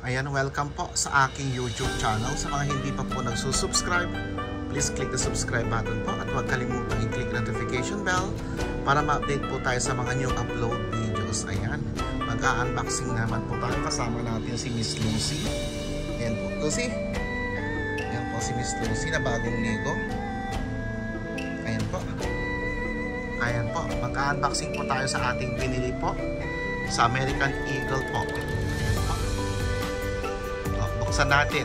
Ayan, welcome po sa aking YouTube channel. Sa mga hindi pa po nagsusubscribe, please click the subscribe button po at huwag kalimutang i-click notification bell para ma-update po tayo sa mga new upload videos. Ayan, mag-unboxing naman po tayo. Kasama natin si Miss Lucy. Ayan po, Lucy. Ayan po si Miss Lucy na bagong ligo. Ayan po. Ayan po, mag-unboxing po tayo sa ating binili po sa American Eagle po. Buksan natin.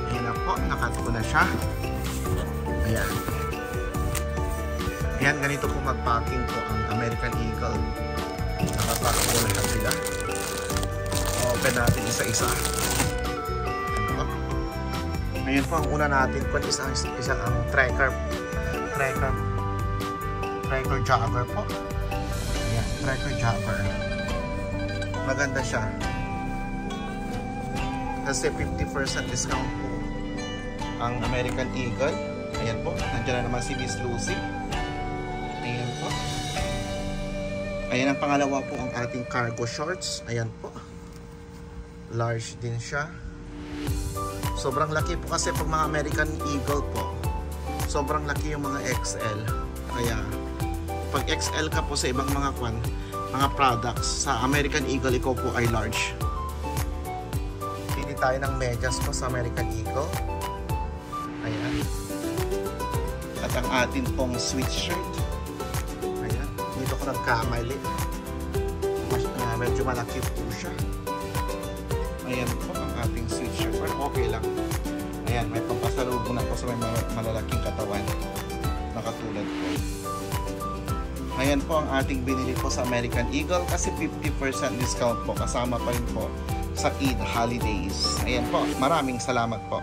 Ayan na po, nakat ko na siya. Ayan. Ayan, ganito po mag-packing po ang American Eagle. Nakapack po na sila. Open natin isa-isa. Ayan po, ang una natin po isang tracker jogger po. Ayan, tracker jogger. Maganda siya. Kasi 50% discount po ang American Eagle. Ayan po, nandiyan na naman si Miss Lucy. Ayan po. Ayan ang pangalawa po ang ating cargo shorts. Ayan po. Large din siya. Sobrang laki po kasi pag mga American Eagle po. Sobrang laki yung mga XL. Kaya pag XL ka po sa ibang mga products, sa American Eagle ikaw po ay large. Pili tayo ng medyas po sa American Eagle. Ayan. At ang atin pong sweatshirt. Ayan. Dito ko nagkamali. Medyo malaki po siya. Ayan po ang ating sweatshirt. Pero okay lang. Ayan, may pampasalubong na po sa may malalaking katawan. Nakatulad po. Ayan po ang ating binili po sa American Eagle kasi 50% discount po. Kasama pa rin po sa Eid Holidays. Ayan po, maraming salamat po.